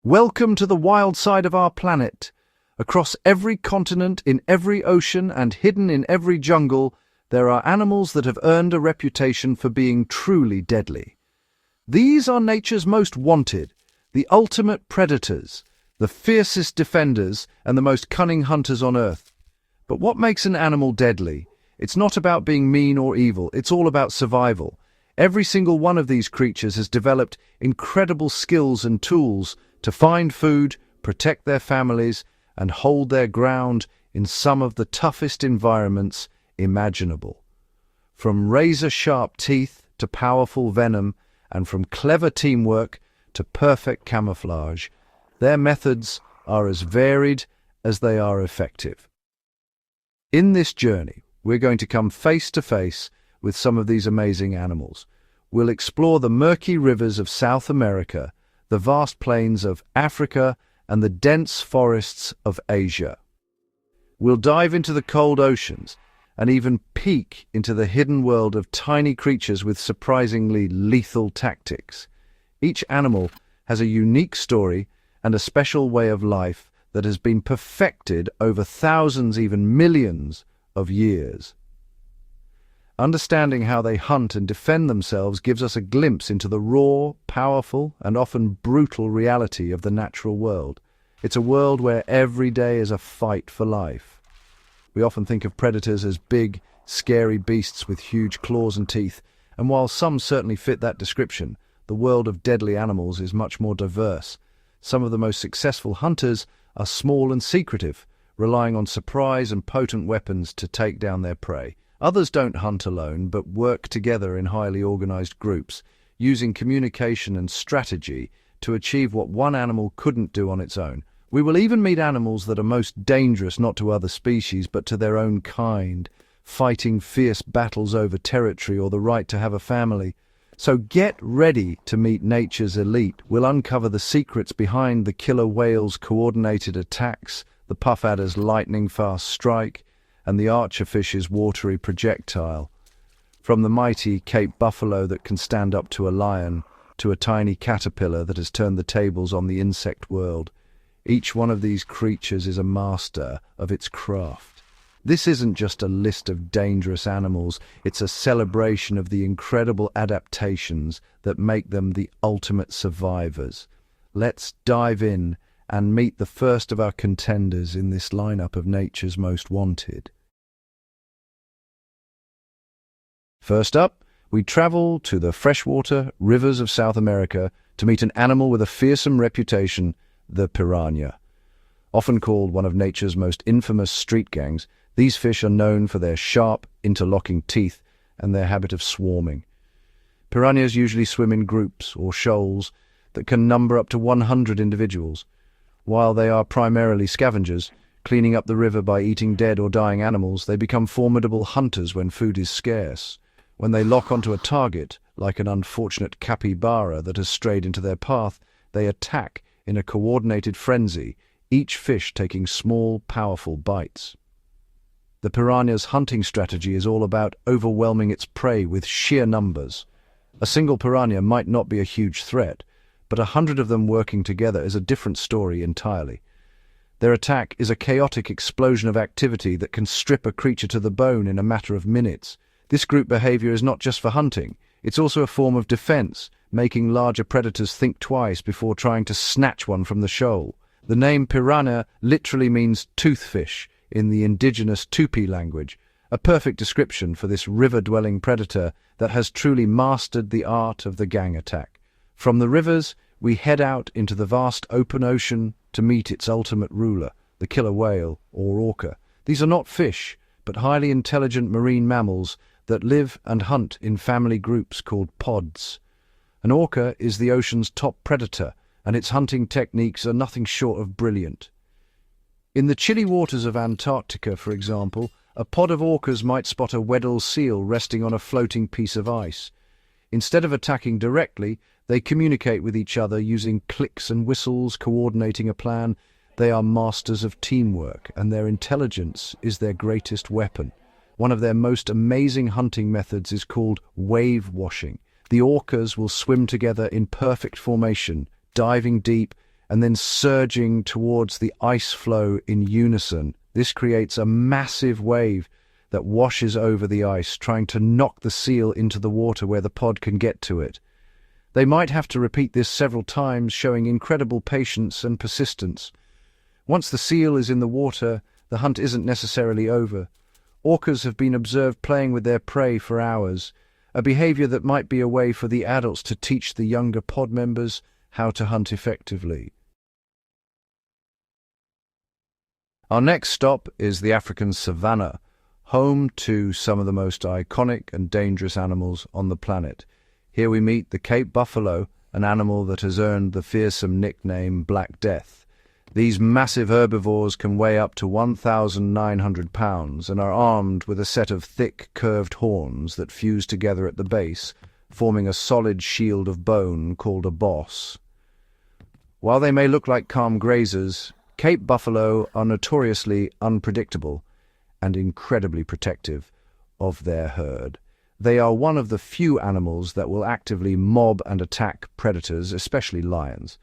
Welcome to the wild side of our planet. Across every continent, in every ocean, and hidden in every jungle, there are animals that have earned a reputation for being truly deadly. These are nature's most wanted, the ultimate predators, the fiercest defenders, and the most cunning hunters on Earth. But what makes an animal deadly? It's not about being mean or evil, it's all about survival. Every single one of these creatures has developed incredible skills and tools to find food, protect their families, and hold their ground in some of the toughest environments imaginable. From razor-sharp teeth to powerful venom, and from clever teamwork to perfect camouflage, their methods are as varied as they are effective. In this journey, we're going to come face to face with some of these amazing animals. We'll explore the murky rivers of South America, the vast plains of Africa, and the dense forests of Asia. We'll dive into the cold oceans and even peek into the hidden world of tiny creatures with surprisingly lethal tactics. Each animal has a unique story and a special way of life that has been perfected over thousands, even millions of years. Understanding how they hunt and defend themselves gives us a glimpse into the raw, powerful, and often brutal reality of the natural world. It's a world where every day is a fight for life. We often think of predators as big, scary beasts with huge claws and teeth, and while some certainly fit that description, the world of deadly animals is much more diverse. Some of the most successful hunters are small and secretive, relying on surprise and potent weapons to take down their prey. Others don't hunt alone, but work together in highly organized groups, using communication and strategy to achieve what one animal couldn't do on its own. We will even meet animals that are most dangerous not to other species, but to their own kind, fighting fierce battles over territory or the right to have a family. So get ready to meet nature's elite. We'll uncover the secrets behind the killer whale's coordinated attacks, the puff adder's lightning-fast strike, and the archerfish's watery projectile. From the mighty Cape buffalo that can stand up to a lion, to a tiny caterpillar that has turned the tables on the insect world, each one of these creatures is a master of its craft. This isn't just a list of dangerous animals, it's a celebration of the incredible adaptations that make them the ultimate survivors. Let's dive in and meet the first of our contenders in this lineup of nature's most wanted. First up, we travel to the freshwater rivers of South America to meet an animal with a fearsome reputation, the piranha. Often called one of nature's most infamous street gangs, these fish are known for their sharp, interlocking teeth and their habit of swarming. Piranhas usually swim in groups or shoals that can number up to 100 individuals. While they are primarily scavengers, cleaning up the river by eating dead or dying animals, they become formidable hunters when food is scarce. When they lock onto a target, like an unfortunate capybara that has strayed into their path, they attack in a coordinated frenzy, each fish taking small, powerful bites. The piranha's hunting strategy is all about overwhelming its prey with sheer numbers. A single piranha might not be a huge threat, but 100 of them working together is a different story entirely. Their attack is a chaotic explosion of activity that can strip a creature to the bone in a matter of minutes. This group behavior is not just for hunting, it's also a form of defense, making larger predators think twice before trying to snatch one from the shoal. The name piranha literally means toothfish in the indigenous Tupi language, a perfect description for this river-dwelling predator that has truly mastered the art of the gang attack. From the rivers, we head out into the vast open ocean to meet its ultimate ruler, the killer whale or orca. These are not fish, but highly intelligent marine mammals that live and hunt in family groups called pods. An orca is the ocean's top predator, and its hunting techniques are nothing short of brilliant. In the chilly waters of Antarctica, for example, a pod of orcas might spot a Weddell seal resting on a floating piece of ice. Instead of attacking directly, they communicate with each other using clicks and whistles, coordinating a plan. They are masters of teamwork, and their intelligence is their greatest weapon. One of their most amazing hunting methods is called wave washing. The orcas will swim together in perfect formation, diving deep and then surging towards the ice floe in unison. This creates a massive wave that washes over the ice, trying to knock the seal into the water where the pod can get to it. They might have to repeat this several times, showing incredible patience and persistence. Once the seal is in the water, the hunt isn't necessarily over. Orcas have been observed playing with their prey for hours, a behavior that might be a way for the adults to teach the younger pod members how to hunt effectively. Our next stop is the African savanna, home to some of the most iconic and dangerous animals on the planet. Here we meet the Cape buffalo, an animal that has earned the fearsome nickname Black Death. These massive herbivores can weigh up to 1,900 pounds and are armed with a set of thick, curved horns that fuse together at the base, forming a solid shield of bone called a boss. While they may look like calm grazers, Cape buffalo are notoriously unpredictable and incredibly protective of their herd. They are one of the few animals that will actively mob and attack predators, especially lions.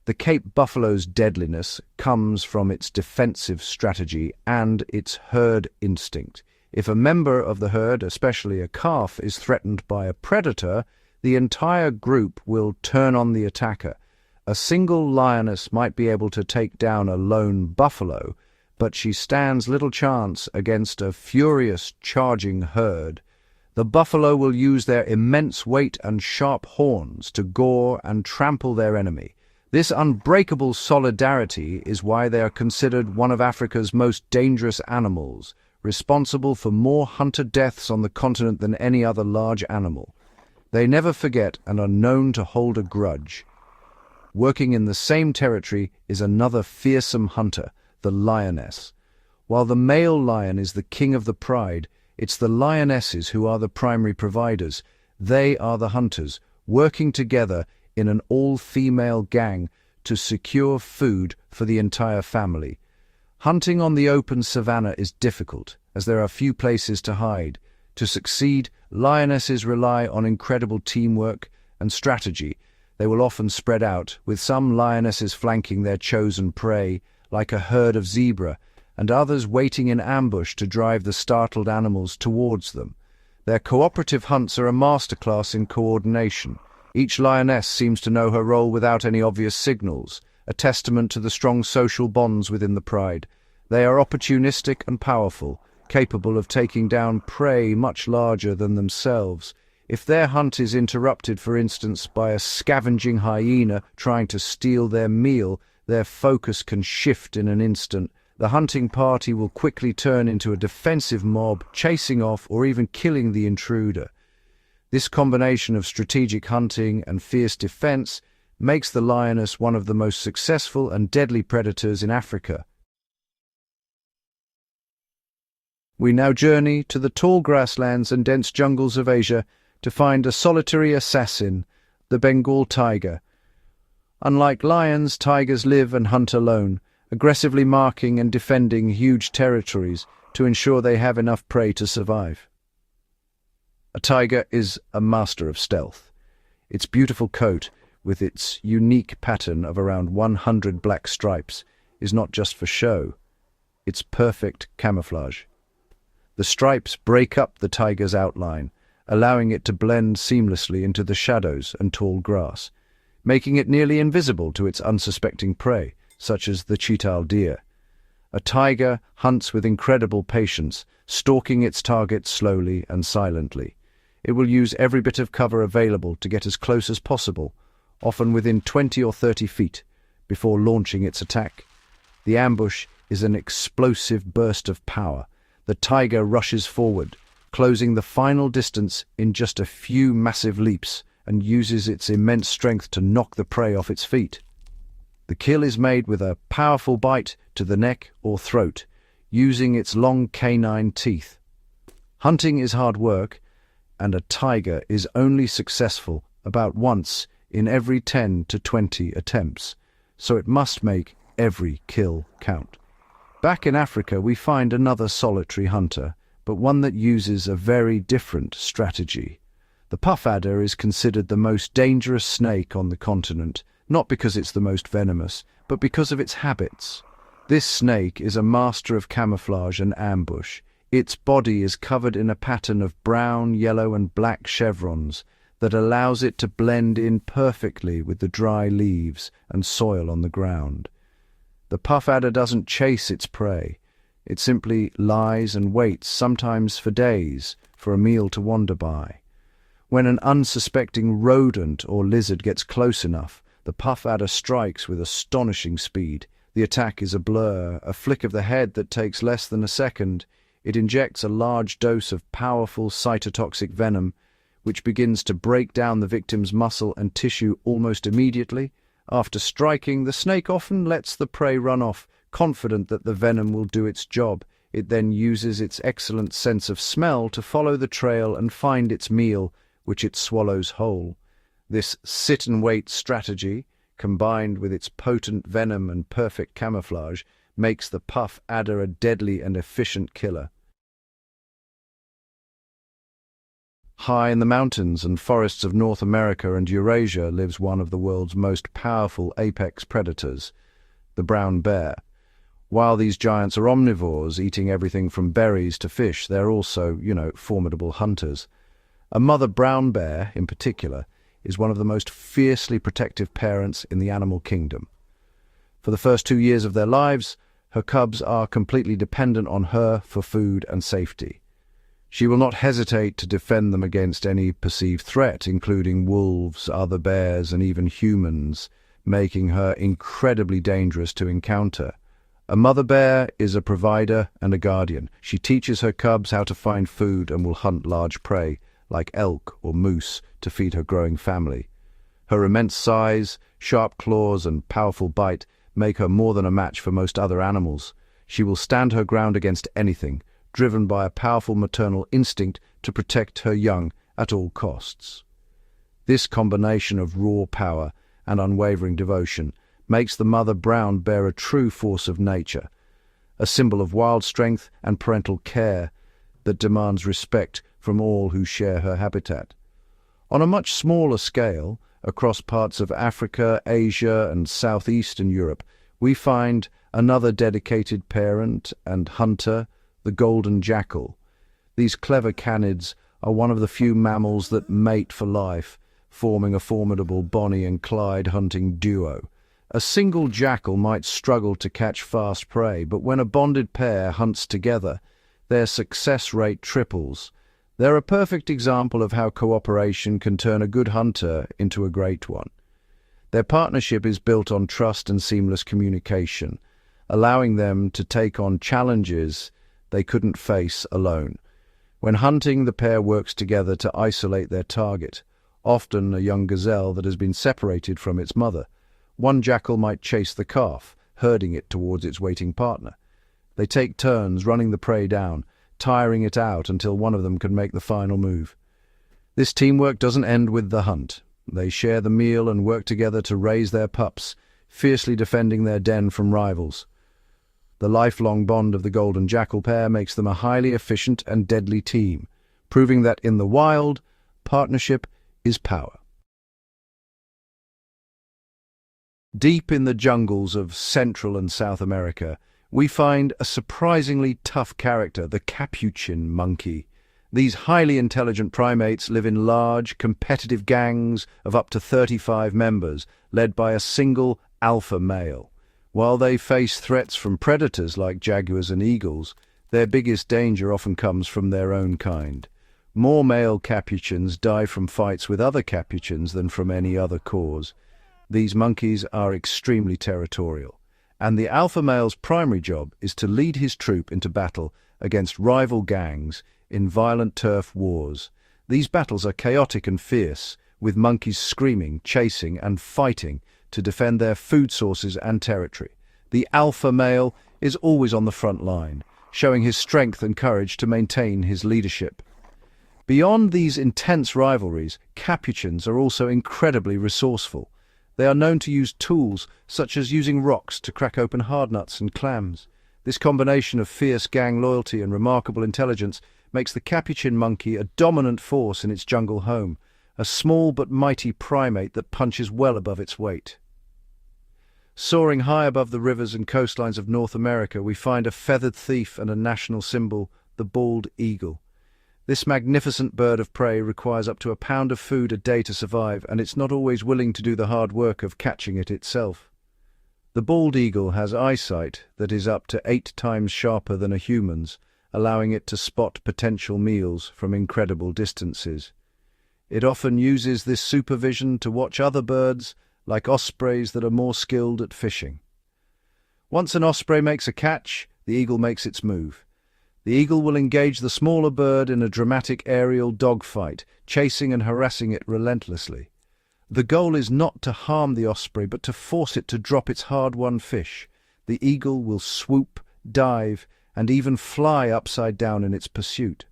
The Cape buffalo's deadliness comes from its defensive strategy and its herd instinct. If a member of the herd, especially a calf, is threatened by a predator, the entire group will turn on the attacker. A single lioness might be able to take down a lone buffalo, but she stands little chance against a furious, charging herd. The buffalo will use their immense weight and sharp horns to gore and trample their enemy. This unbreakable solidarity is why they are considered one of Africa's most dangerous animals, responsible for more hunter deaths on the continent than any other large animal. They never forget and are known to hold a grudge. Working in the same territory is another fearsome hunter, the lioness. While the male lion is the king of the pride, it's the lionesses who are the primary providers. They are the hunters, working together in an all-female gang to secure food for the entire family. Hunting on the open savanna is difficult, as there are few places to hide. To succeed, lionesses rely on incredible teamwork and strategy. They will often spread out, with some lionesses flanking their chosen prey, like a herd of zebra, and others waiting in ambush to drive the startled animals towards them. Their cooperative hunts are a masterclass in coordination. Each lioness seems to know her role without any obvious signals, a testament to the strong social bonds within the pride. They are opportunistic and powerful, capable of taking down prey much larger than themselves. If their hunt is interrupted, for instance, by a scavenging hyena trying to steal their meal, their focus can shift in an instant. The hunting party will quickly turn into a defensive mob, chasing off or even killing the intruder. This combination of strategic hunting and fierce defense makes the lioness one of the most successful and deadly predators in Africa. We now journey to the tall grasslands and dense jungles of Asia to find a solitary assassin, the Bengal tiger. Unlike lions, tigers live and hunt alone, aggressively marking and defending huge territories to ensure they have enough prey to survive. A tiger is a master of stealth. Its beautiful coat, with its unique pattern of around 100 black stripes, is not just for show. It's perfect camouflage. The stripes break up the tiger's outline, allowing it to blend seamlessly into the shadows and tall grass, making it nearly invisible to its unsuspecting prey, such as the cheetah deer. A tiger hunts with incredible patience, stalking its target slowly and silently. It will use every bit of cover available to get as close as possible, often within 20 or 30 feet, before launching its attack. The ambush is an explosive burst of power. The tiger rushes forward, closing the final distance in just a few massive leaps, and uses its immense strength to knock the prey off its feet. The kill is made with a powerful bite to the neck or throat, using its long canine teeth. Hunting is hard work, and a tiger is only successful about once in every 10 to 20 attempts, so it must make every kill count. Back in Africa, we find another solitary hunter, but one that uses a very different strategy. The puff adder is considered the most dangerous snake on the continent. not because it's the most venomous, but because of its habits. This snake is a master of camouflage and ambush. Its body is covered in a pattern of brown, yellow, and black chevrons that allows it to blend in perfectly with the dry leaves and soil on the ground. The puff adder doesn't chase its prey. It simply lies and waits, sometimes for days, for a meal to wander by. When an unsuspecting rodent or lizard gets close enough, the puff adder strikes with astonishing speed. The attack is a blur, a flick of the head that takes less than a second. It injects a large dose of powerful cytotoxic venom, which begins to break down the victim's muscle and tissue almost immediately. After striking, the snake often lets the prey run off, confident that the venom will do its job. It then uses its excellent sense of smell to follow the trail and find its meal, which it swallows whole. This sit-and-wait strategy, combined with its potent venom and perfect camouflage, makes the puff adder a deadly and efficient killer. High in the mountains and forests of North America and Eurasia lives one of the world's most powerful apex predators, the brown bear. While these giants are omnivores, eating everything from berries to fish, they're also, formidable hunters. A mother brown bear, in particular, is one of the most fiercely protective parents in the animal kingdom. For the first 2 years of their lives, her cubs are completely dependent on her for food and safety. She will not hesitate to defend them against any perceived threat, including wolves, other bears, and even humans, making her incredibly dangerous to encounter. A mother bear is a provider and a guardian. She teaches her cubs how to find food and will hunt large prey, like elk or moose, to feed her growing family. Her immense size, sharp claws, and powerful bite make her more than a match for most other animals. She will stand her ground against anything, driven by a powerful maternal instinct to protect her young at all costs. This combination of raw power and unwavering devotion makes the mother brown bear a true force of nature, a symbol of wild strength and parental care that demands respect from all who share her habitat. On a much smaller scale, across parts of Africa, Asia, and southeastern Europe, we find another dedicated parent and hunter, the golden jackal. These clever canids are one of the few mammals that mate for life, forming a formidable Bonnie and Clyde hunting duo. A single jackal might struggle to catch fast prey, but when a bonded pair hunts together, their success rate triples. They're a perfect example of how cooperation can turn a good hunter into a great one. Their partnership is built on trust and seamless communication, allowing them to take on challenges they couldn't face alone. When hunting, the pair works together to isolate their target, often a young gazelle that has been separated from its mother. One jackal might chase the calf, herding it towards its waiting partner. They take turns running the prey down, tiring it out until one of them can make the final move. This teamwork doesn't end with the hunt. They share the meal and work together to raise their pups, fiercely defending their den from rivals. The lifelong bond of the golden jackal pair makes them a highly efficient and deadly team, proving that in the wild, partnership is power. Deep in the jungles of Central and South America, we find a surprisingly tough character, the Capuchin monkey. These highly intelligent primates live in large, competitive gangs of up to 35 members, led by a single alpha male. While they face threats from predators like jaguars and eagles, their biggest danger often comes from their own kind. More male capuchins die from fights with other capuchins than from any other cause. These monkeys are extremely territorial, and the alpha male's primary job is to lead his troop into battle against rival gangs in violent turf wars. These battles are chaotic and fierce, with monkeys screaming, chasing, and fighting to defend their food sources and territory. The alpha male is always on the front line, showing his strength and courage to maintain his leadership. Beyond these intense rivalries, capuchins are also incredibly resourceful. They are known to use tools, such as using rocks to crack open hard nuts and clams. This combination of fierce gang loyalty and remarkable intelligence makes the capuchin monkey a dominant force in its jungle home, a small but mighty primate that punches well above its weight. Soaring high above the rivers and coastlines of North America, we find a feathered thief and a national symbol, the bald eagle. This magnificent bird of prey requires up to a pound of food a day to survive, and it's not always willing to do the hard work of catching it itself. The bald eagle has eyesight that is up to 8 times sharper than a human's, allowing it to spot potential meals from incredible distances. It often uses this supervision to watch other birds, like ospreys that are more skilled at fishing. Once an osprey makes a catch, the eagle makes its move. The eagle will engage the smaller bird in a dramatic aerial dogfight, chasing and harassing it relentlessly. The goal is not to harm the osprey, but to force it to drop its hard-won fish. The eagle will swoop, dive, and even fly upside down in its pursuit.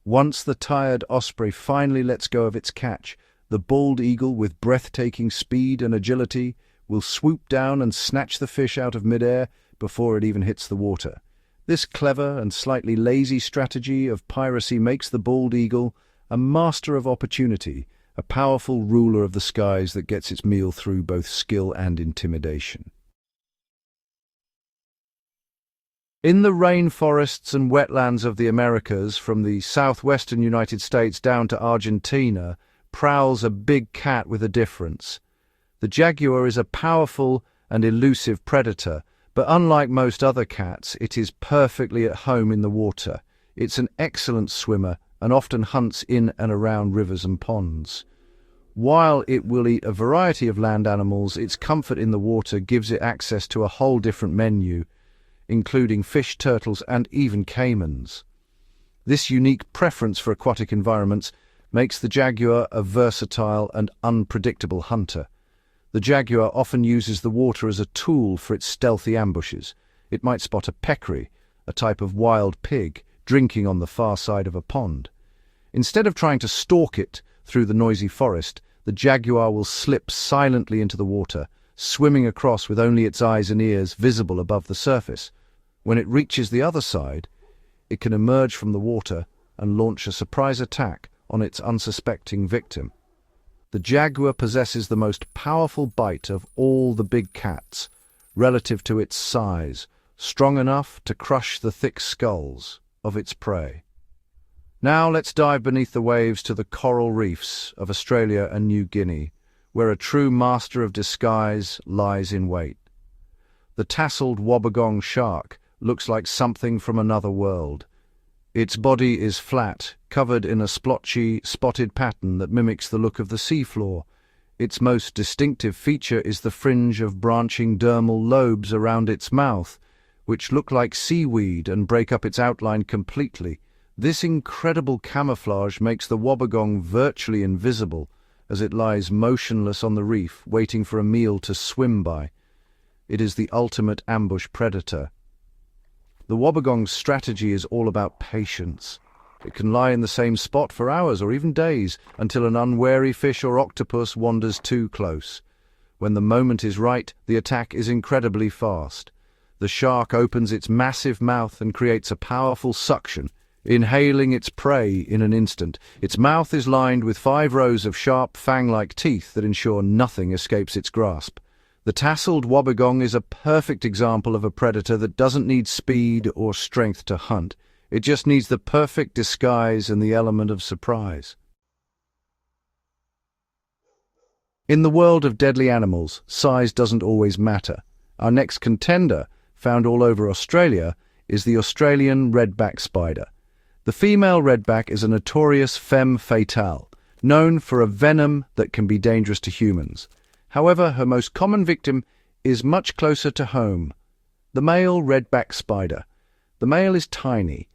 Once the tired osprey finally lets go of its catch, the bald eagle, with breathtaking speed and agility, will swoop down and snatch the fish out of midair before it even hits the water. This clever and slightly lazy strategy of piracy makes the bald eagle a master of opportunity, a powerful ruler of the skies that gets its meal through both skill and intimidation. In the rainforests and wetlands of the Americas, from the southwestern United States down to Argentina, prowls a big cat with a difference. The jaguar is a powerful and elusive predator, but unlike most other cats, it is perfectly at home in the water. It's an excellent swimmer and often hunts in and around rivers and ponds. While it will eat a variety of land animals, its comfort in the water gives it access to a whole different menu, including fish, turtles, and even caimans. This unique preference for aquatic environments makes the jaguar a versatile and unpredictable hunter. The jaguar often uses the water as a tool for its stealthy ambushes. It might spot a peccary, a type of wild pig, drinking on the far side of a pond. Instead of trying to stalk it through the noisy forest, the jaguar will slip silently into the water, swimming across with only its eyes and ears visible above the surface. When it reaches the other side, it can emerge from the water and launch a surprise attack on its unsuspecting victim. The jaguar possesses the most powerful bite of all the big cats, relative to its size, strong enough to crush the thick skulls of its prey. Now let's dive beneath the waves to the coral reefs of Australia and New Guinea, where a true master of disguise lies in wait. The tasselled Wobbegong shark looks like something from another world. Its body is flat, covered in a splotchy, spotted pattern that mimics the look of the seafloor. Its most distinctive feature is the fringe of branching dermal lobes around its mouth, which look like seaweed and break up its outline completely. This incredible camouflage makes the Wobbegong virtually invisible as it lies motionless on the reef, waiting for a meal to swim by. It is the ultimate ambush predator. The Wobbegong's strategy is all about patience. It can lie in the same spot for hours or even days until an unwary fish or octopus wanders too close. When the moment is right, the attack is incredibly fast. The shark opens its massive mouth and creates a powerful suction, inhaling its prey in an instant. Its mouth is lined with 5 rows of sharp, fang-like teeth that ensure nothing escapes its grasp. The tasselled Wobbegong is a perfect example of a predator that doesn't need speed or strength to hunt. It just needs the perfect disguise and the element of surprise. In the world of deadly animals, size doesn't always matter. Our next contender, found all over Australia, is the Australian redback spider. The female redback is a notorious femme fatale, known for a venom that can be dangerous to humans. However, her most common victim is much closer to home, the male redback spider. The male is tiny,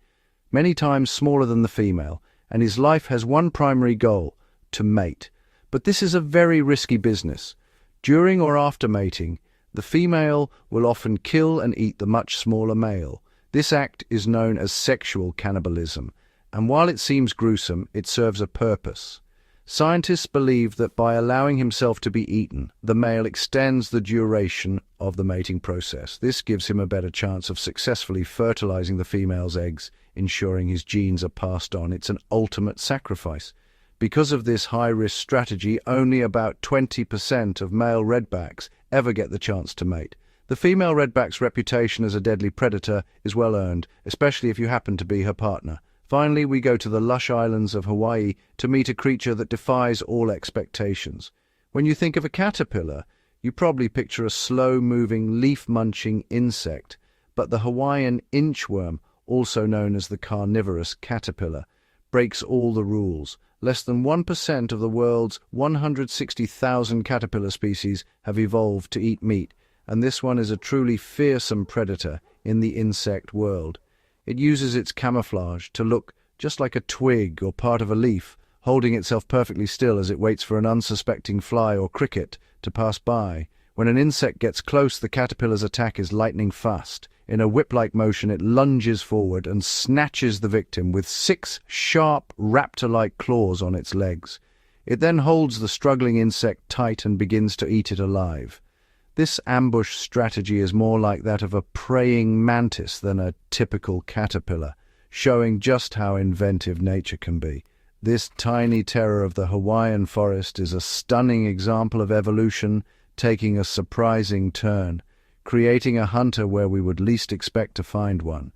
many times smaller than the female, and his life has one primary goal: to mate. But this is a very risky business. During or after mating, the female will often kill and eat the much smaller male. This act is known as sexual cannibalism, and while it seems gruesome, it serves a purpose. Scientists believe that by allowing himself to be eaten, the male extends the duration of the mating process. This gives him a better chance of successfully fertilizing the female's eggs, ensuring his genes are passed on. It's an ultimate sacrifice. Because of this high-risk strategy, only about 20% of male redbacks ever get the chance to mate. The female redback's reputation as a deadly predator is well earned, especially if you happen to be her partner. Finally, we go to the lush islands of Hawaii to meet a creature that defies all expectations. When you think of a caterpillar, you probably picture a slow-moving, leaf-munching insect, but the Hawaiian inchworm, also known as the carnivorous caterpillar, breaks all the rules. Less than 1% of the world's 160,000 caterpillar species have evolved to eat meat, and this one is a truly fearsome predator in the insect world. It uses its camouflage to look just like a twig or part of a leaf, holding itself perfectly still as it waits for an unsuspecting fly or cricket to pass by. When an insect gets close, the caterpillar's attack is lightning fast. In a whip-like motion, it lunges forward and snatches the victim with 6 sharp, raptor-like claws on its legs. It then holds the struggling insect tight and begins to eat it alive. This ambush strategy is more like that of a praying mantis than a typical caterpillar, showing just how inventive nature can be. This tiny terror of the Hawaiian forest is a stunning example of evolution taking a surprising turn, creating a hunter where we would least expect to find one.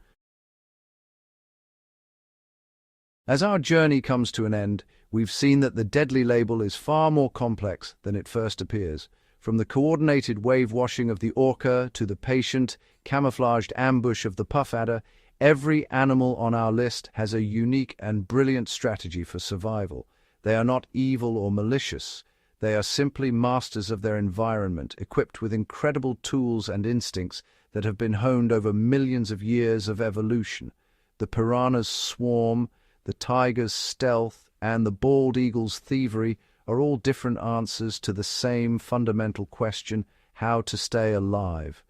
As our journey comes to an end, we've seen that the deadly label is far more complex than it first appears. From the coordinated wave-washing of the orca to the patient, camouflaged ambush of the puff adder, every animal on our list has a unique and brilliant strategy for survival. They are not evil or malicious. They are simply masters of their environment, equipped with incredible tools and instincts that have been honed over millions of years of evolution. The piranha's swarm, the tiger's stealth, and the bald eagle's thievery are all different answers to the same fundamental question: how to stay alive.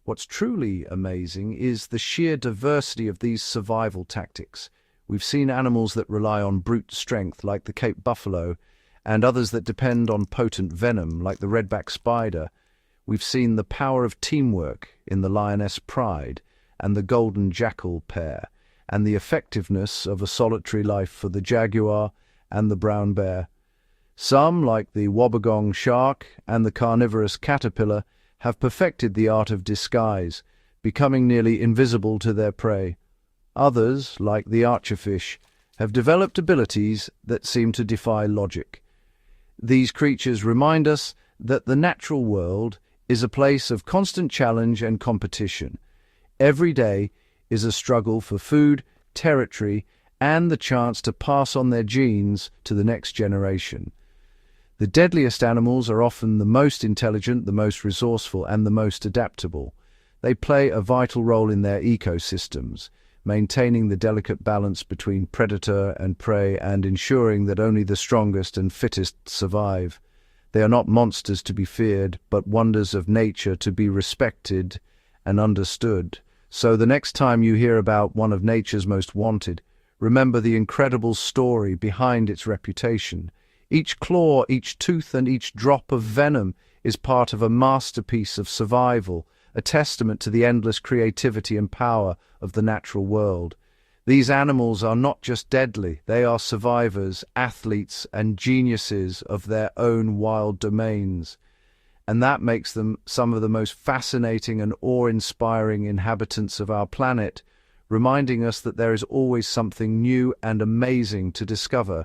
What's truly amazing is the sheer diversity of these survival tactics. We've seen animals that rely on brute strength, like the Cape buffalo, and others that depend on potent venom, like the redback spider. We've seen the power of teamwork in the Lioness Pride and the golden Jackal pair, and the effectiveness of a solitary life for the Jaguar and the brown bear. Some, like the Wobbegong shark and the carnivorous caterpillar, have perfected the art of disguise, becoming nearly invisible to their prey. Others, like the archerfish, have developed abilities that seem to defy logic. These creatures remind us that the natural world is a place of constant challenge and competition. Every day is a struggle for food, territory, and the chance to pass on their genes to the next generation. The deadliest animals are often the most intelligent, the most resourceful, and the most adaptable. They play a vital role in their ecosystems, maintaining the delicate balance between predator and prey and ensuring that only the strongest and fittest survive. They are not monsters to be feared, but wonders of nature to be respected and understood. So the next time you hear about one of nature's most wanted, remember the incredible story behind its reputation. Each claw, each tooth, and each drop of venom is part of a masterpiece of survival, a testament to the endless creativity and power of the natural world. These animals are not just deadly, they are survivors, athletes, and geniuses of their own wild domains. And that makes them some of the most fascinating and awe-inspiring inhabitants of our planet, reminding us that there is always something new and amazing to discover.